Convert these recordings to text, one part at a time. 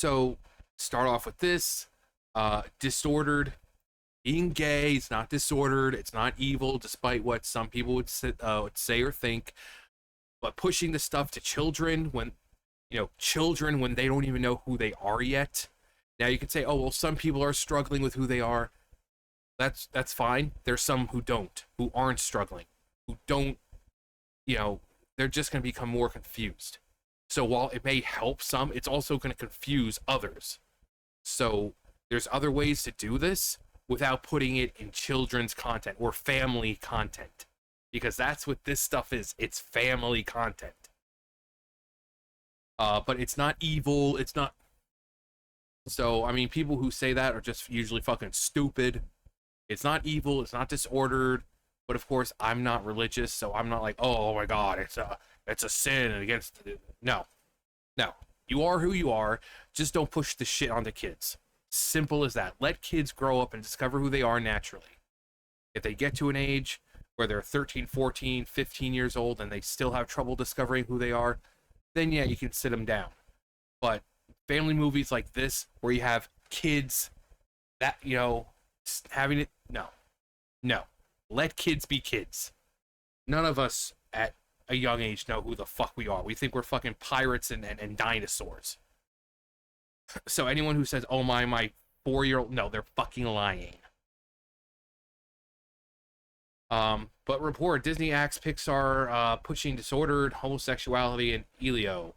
So start off with this. Disordered. Being gay is not disordered. It's not evil, despite what some people would say or think. But pushing the stuff to children when, children when they don't even know who they are yet. Now you can say, oh well, some people are struggling with who they are. That's fine. There's some who aren't struggling, who don't, they're just going to become more confused. So while it may help some, it's also going to confuse others. So there's other ways to do this without putting it in children's content or family content. Because that's what this stuff is. It's family content. But it's not evil. It's not. So, I mean, people who say that are just usually fucking stupid. It's not evil. It's not disordered. But of course, I'm not religious, so I'm not like, oh my god, it's a sin against. No, no. You are who you are. Just don't push the shit onto kids. Simple as that. Let kids grow up and discover who they are naturally. If they get to an age where they're 13, 14, 15 years old and they still have trouble discovering who they are, then yeah, you can sit them down. But family movies like this, where you have kids that, having it, no. No. Let kids be kids. None of us at a young age know who the fuck we are. We think we're fucking pirates and dinosaurs. So anyone who says, oh my 4-year-old, no, they're fucking lying. But report, Disney acts Pixar pushing disordered homosexuality in Elio.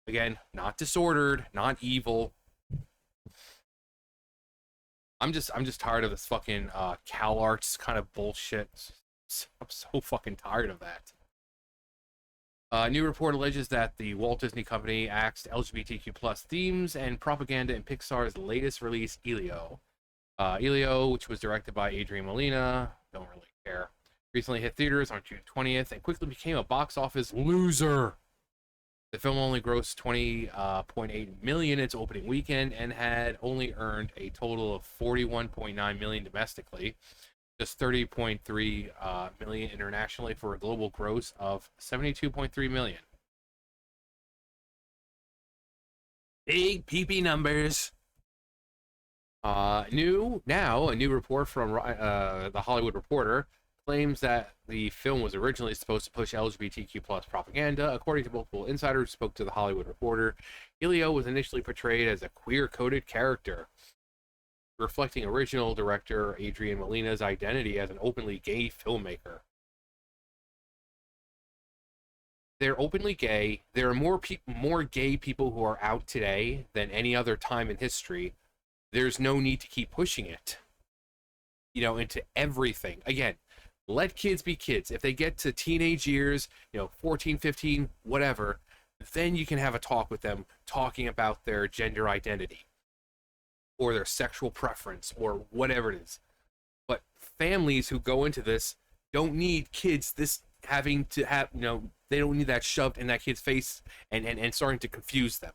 Again, not disordered, not evil. I'm just tired of this fucking Cal Arts kind of bullshit. I'm so fucking tired of that. A new report alleges that the Walt Disney Company axed LGBTQ plus themes and propaganda in Pixar's latest release, Elio. Elio, which was directed by Adrian Molina, don't really care, recently hit theaters on June 20th and quickly became a box office loser. The film only grossed $20.8 million its opening weekend and had only earned a total of $41.9 million domestically, just $30.3 million internationally, for a global gross of $72.3 million. Big peepee numbers. A new report from the Hollywood Reporter claims that the film was originally supposed to push LGBTQ plus propaganda. According to multiple insiders who spoke to the Hollywood Reporter, Elio was initially portrayed as a queer-coded character, reflecting original director Adrian Molina's identity as an openly gay filmmaker. They're openly gay. There are more gay people who are out today than any other time in history. There's no need to keep pushing it, into everything. Again, let kids be kids. If they get to teenage years, 14, 15, whatever, then you can have a talk with them talking about their gender identity or their sexual preference or whatever it is. But families who go into this don't need kids having to have, they don't need that shoved in that kid's face and starting to confuse them.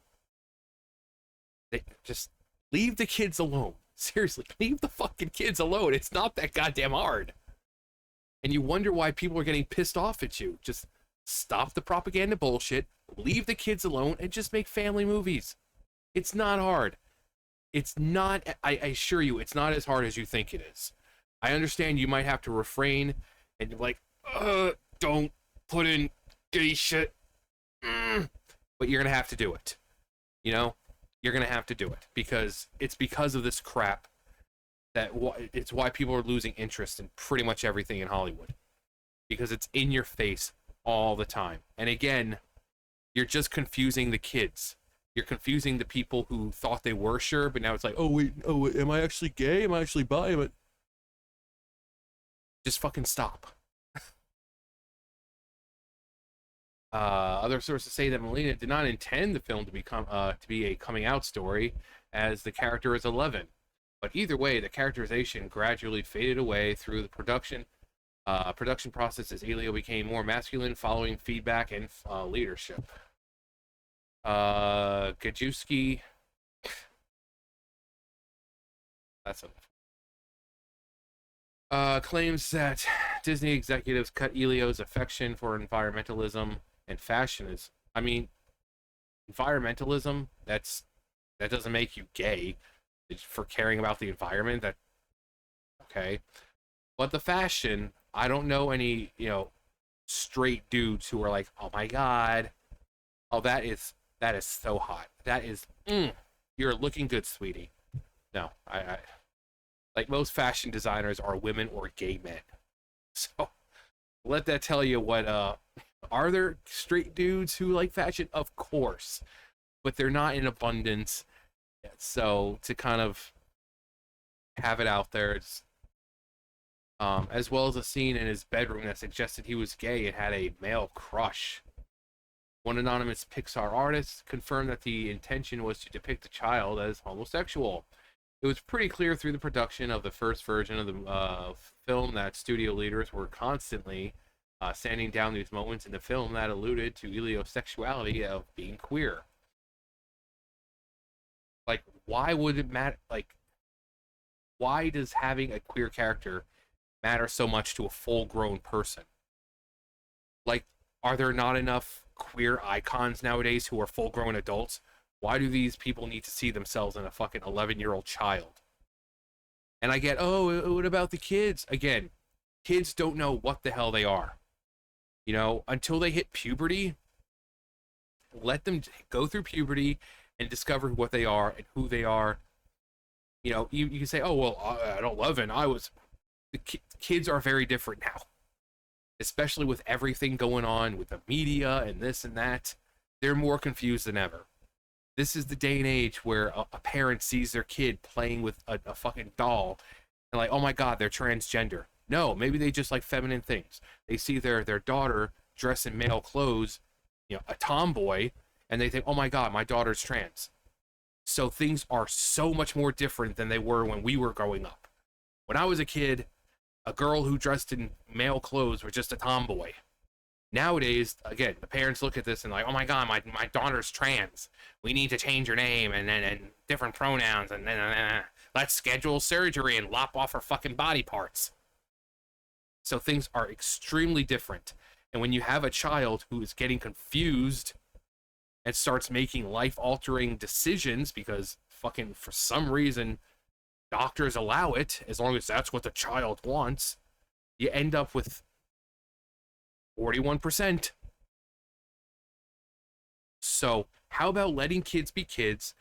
They just leave the kids alone. Seriously, leave the fucking kids alone. It's not that goddamn hard. And you wonder why people are getting pissed off at you. Just stop the propaganda bullshit, leave the kids alone, and just make family movies. It's not hard. It's not, I assure you, it's not as hard as you think it is. I understand you might have to refrain, and you're like, don't put in gay shit. But you're going to have to do it. You're going to have to do it. Because it's because of this crap that it's why people are losing interest in pretty much everything in Hollywood, because it's in your face all the time. And again, you're just confusing the kids. You're confusing the people who thought they were sure, but now it's like, oh wait, am I actually gay? Am I actually bi? Just fucking stop. Other sources say that Molina did not intend the film to be a coming out story, as the character is 11. But either way, the characterization gradually faded away through the production process as Elio became more masculine following feedback and leadership. Gajewski. That's enough. Claims that Disney executives cut Elio's affection for environmentalism and fashion. Environmentalism, that's That doesn't make you gay. It's for caring about the environment. That okay? But the fashion, I don't know any, straight dudes who are like, oh my god, oh that is so hot. That is, you're looking good, sweetie. No, I like most fashion designers are women or gay men. So let that tell you what. Are there straight dudes who like fashion? Of course, but they're not in abundance. So to kind of have it out there, as well as a scene in his bedroom that suggested he was gay and had a male crush. One anonymous Pixar artist confirmed that the intention was to depict the child as homosexual. It was pretty clear through the production of the first version of the film that studio leaders were constantly sanding down these moments in the film that alluded to Elio's sexuality of being queer. Like, why would it matter? Like, why does having a queer character matter so much to a full-grown person? Like, are there not enough queer icons nowadays who are full-grown adults? Why do these people need to see themselves in a fucking 11-year-old child? And I get, oh, what about the kids? Again, kids don't know what the hell they are. Until they hit puberty, let them go through puberty and discover what they are and who they are. You can say, oh, well, at 11, the kids are very different now, especially with everything going on with the media and this and that. They're more confused than ever. This is the day and age where a parent sees their kid playing with a fucking doll and like, oh my god, they're transgender. No, maybe they just like feminine things. They see their daughter dressed in male clothes, a tomboy, and they think, oh my god, my daughter's trans. So things are so much more different than they were when we were growing up. When I was a kid, a girl who dressed in male clothes was just a tomboy. Nowadays, again, the parents look at this and like, oh my god, my daughter's trans. We need to change her name and different pronouns and let's schedule surgery and lop off her fucking body parts. So things are extremely different. And when you have a child who is getting confused and starts making life-altering decisions because fucking for some reason doctors allow it, as long as that's what the child wants, you end up with 41%. So how about letting kids be kids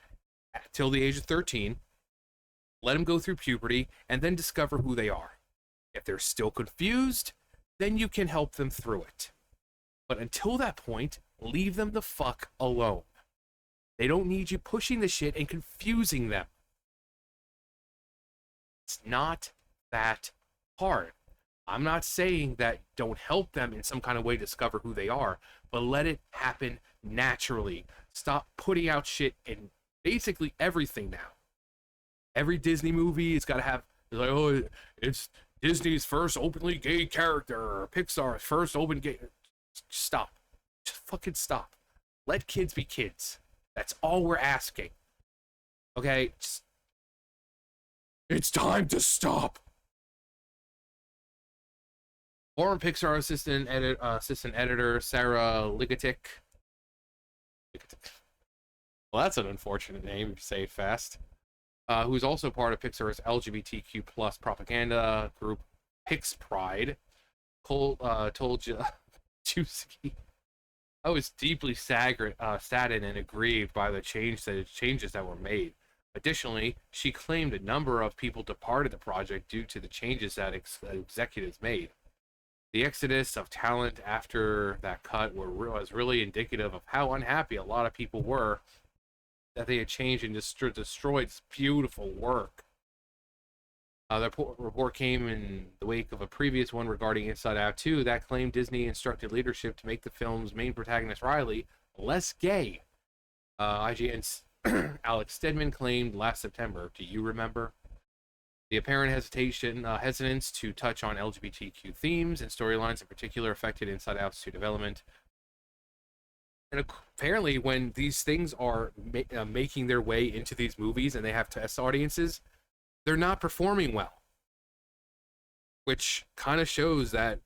till the age of 13, let them go through puberty, and then discover who they are. If they're still confused, then you can help them through it. But until that point, leave them the fuck alone. They don't need you pushing the shit and confusing them. It's not that hard. I'm not saying that don't help them in some kind of way discover who they are, but let it happen naturally. Stop putting out shit in basically everything now. Every Disney movie, it's got to have, like, oh, it's Disney's first openly gay character, or Pixar's first open gay. Stop. Just fucking stop. Let kids be kids. That's all we're asking. Okay? It's time to stop. Former Pixar assistant editor Sarah Ligotic. Well, that's an unfortunate name if you say it fast. Who's also part of Pixar's LGBTQ plus propaganda group Pix Pride, told Chusky, I was deeply saddened and aggrieved by the changes that were made. Additionally, she claimed a number of people departed the project due to the changes that executives made. The exodus of talent after that cut was really indicative of how unhappy a lot of people were that they had changed and destroyed this beautiful work. The report came in the wake of a previous one regarding Inside Out 2 that claimed Disney instructed leadership to make the film's main protagonist, Riley, less gay. IGN's Alex Stedman claimed last September. Do you remember? The apparent hesitance to touch on LGBTQ themes and storylines in particular affected Inside Out's 2 development. And apparently, when these things are making their way into these movies and they have test audiences, they're not performing well. Which kind of shows that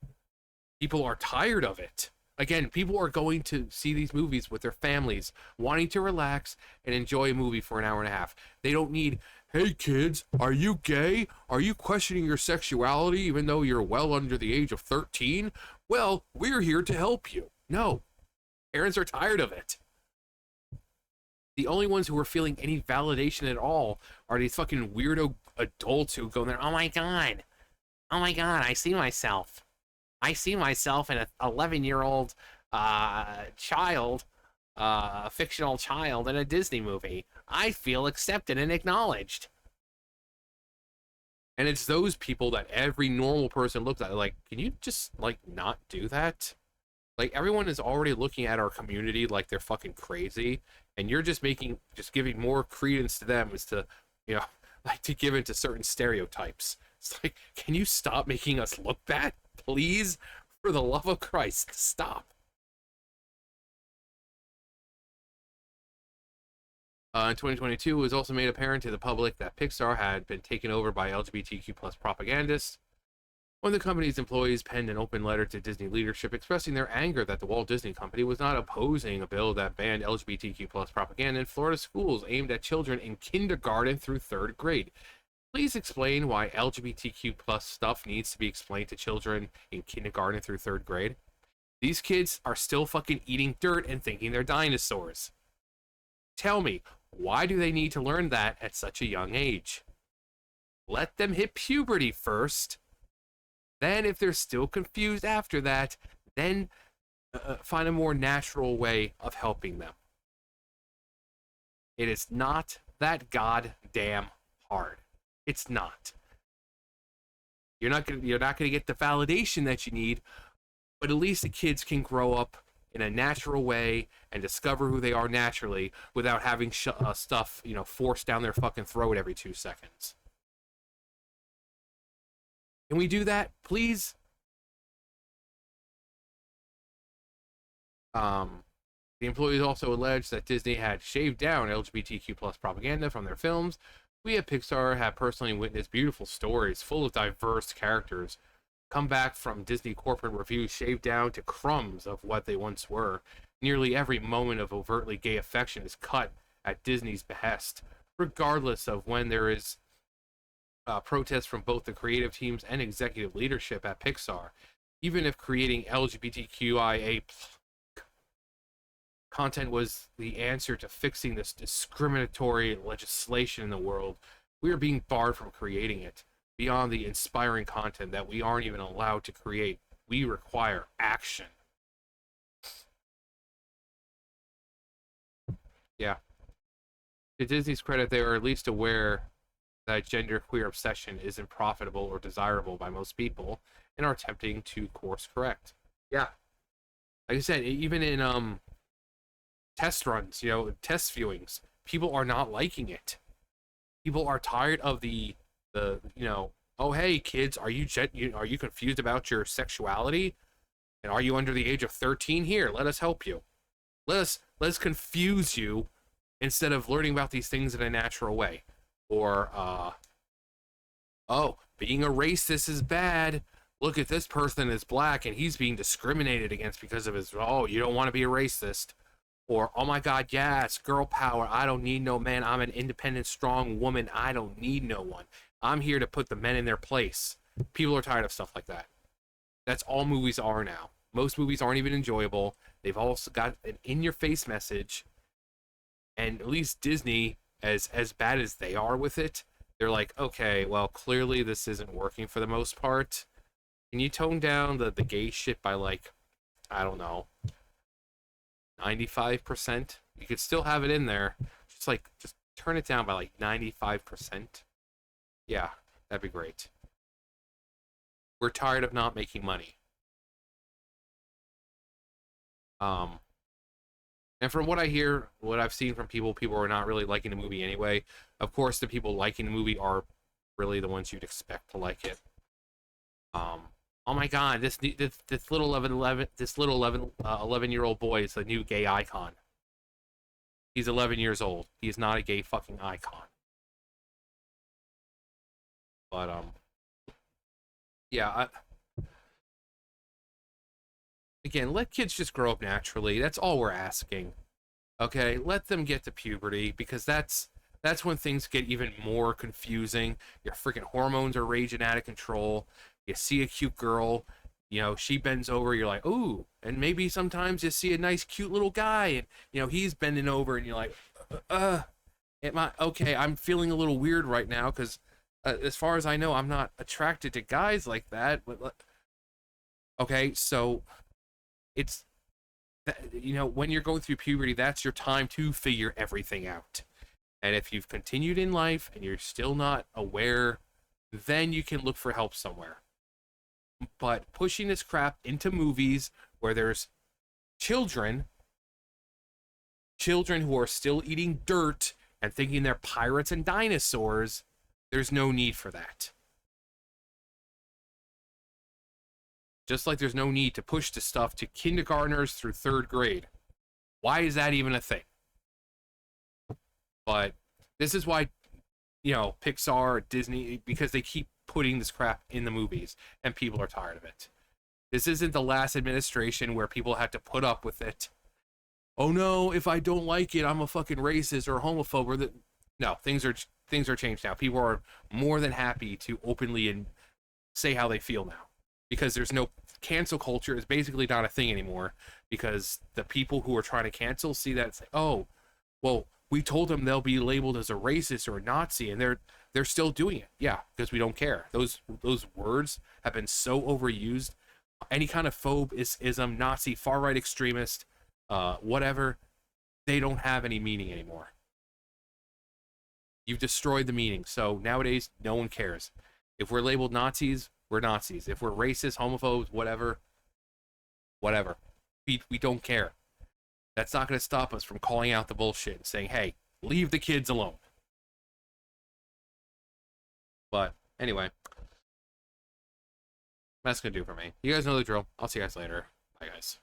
people are tired of it. Again, people are going to see these movies with their families, wanting to relax and enjoy a movie for an hour and a half. They don't need, hey kids, are you gay? Are you questioning your sexuality even though you're well under the age of 13? Well, we're here to help you. No, parents are tired of it. The only ones who are feeling any validation at all are these fucking weirdo adults who go there, oh my god, I see myself. I see myself in an 11-year-old child, a fictional child in a Disney movie. I feel accepted and acknowledged. And it's those people that every normal person looks at, like, can you just, like, not do that? Like, everyone is already looking at our community like they're fucking crazy, and you're just giving more credence to them as to, you know, like, to give into certain stereotypes. It's like, can you stop making us look bad? Please? For the love of Christ, stop. In 2022, it was also made apparent to the public that Pixar had been taken over by LGBTQ plus propagandists. One of the company's employees penned an open letter to Disney leadership expressing their anger that the Walt Disney Company was not opposing a bill that banned LGBTQ plus propaganda in Florida schools aimed at children in kindergarten through third grade. Please explain why LGBTQ plus stuff needs to be explained to children in kindergarten through third grade. These kids are still fucking eating dirt and thinking they're dinosaurs. Tell me, why do they need to learn that at such a young age? Let them hit puberty first. Then, if they're still confused after that, then find a more natural way of helping them. It is not that goddamn hard. It's not. You're not gonna get the validation that you need, but at least the kids can grow up in a natural way and discover who they are naturally without having stuff, forced down their fucking throat every 2 seconds. Can we do that, please? The employees also alleged that Disney had shaved down LGBTQ plus propaganda from their films. We at Pixar have personally witnessed beautiful stories full of diverse characters come back from Disney corporate reviews shaved down to crumbs of what they once were. Nearly every moment of overtly gay affection is cut at Disney's behest, regardless of when there is protests from both the creative teams and executive leadership at Pixar. Even if creating LGBTQIA content was the answer to fixing this discriminatory legislation in the world, we are being barred from creating it. Beyond the inspiring content that we aren't even allowed to create, we require action. Yeah. To Disney's credit, they are at least aware that genderqueer obsession isn't profitable or desirable by most people and are attempting to course correct. Yeah. Like I said, even in test runs, test viewings, people are not liking it. People are tired of the oh hey kids, are you confused about your sexuality? And are you under the age of 13? Here, let us help you. Let's confuse you instead of learning about these things in a natural way. Or oh, being a racist is bad. Look at this person is black and he's being discriminated against because of his, oh, you don't want to be a racist. Or, oh my god, yes, girl power, I don't need no man, I'm an independent, strong woman, I don't need no one. I'm here to put the men in their place. People are tired of stuff like that. That's all movies are now. Most movies aren't even enjoyable. They've also got an in-your-face message. And at least Disney, as bad as they are with it, they're like, okay, well, clearly this isn't working for the most part. Can you tone down the gay shit by, like, I don't know, 95%? You could still have it in there. Just turn it down by, like, 95%. Yeah, that'd be great. We're tired of not making money. And from what I hear, what I've seen from people are not really liking the movie anyway. Of course, the people liking the movie are really the ones you'd expect to like it. Oh my god, this little 11-year-old boy is the new gay icon. He's 11 years old. He is not a gay fucking icon. But, yeah, Again, let kids just grow up naturally. That's all we're asking. Okay, let them get to puberty because that's when things get even more confusing. Your freaking hormones are raging out of control. You see a cute girl, she bends over, you're like, ooh, and maybe sometimes you see a nice, cute little guy, and he's bending over, and you're like, am I okay? I'm feeling a little weird right now because, as far as I know, I'm not attracted to guys like that. But okay, so it's when you're going through puberty, that's your time to figure everything out. And if you've continued in life and you're still not aware, then you can look for help somewhere. But pushing this crap into movies where there's children, children who are still eating dirt and thinking they're pirates and dinosaurs, there's no need for that. Just like there's no need to push this stuff to kindergartners through third grade. Why is that even a thing? But this is why, Pixar, Disney, because they keep putting this crap in the movies and people are tired of it. This isn't the last administration where people had to put up with it. Oh no, if I don't like it, I'm a fucking racist or homophobe. No, things are changed now. People are more than happy to openly and say how they feel now because there's no cancel culture is basically not a thing anymore because the people who are trying to cancel see that it's like, oh, well, we told them they'll be labeled as a racist or a Nazi, and they're still doing it. Yeah, because we don't care. Those words have been so overused. Any kind of phobe, ism, Nazi, far right extremist, whatever, they don't have any meaning anymore. You've destroyed the meaning. So nowadays, no one cares. If we're labeled Nazis, we're Nazis. If we're racist, homophobes, whatever, whatever, we don't care. That's not going to stop us from calling out the bullshit and saying, hey, leave the kids alone. But anyway, that's going to do for me. You guys know the drill. I'll see you guys later. Bye, guys.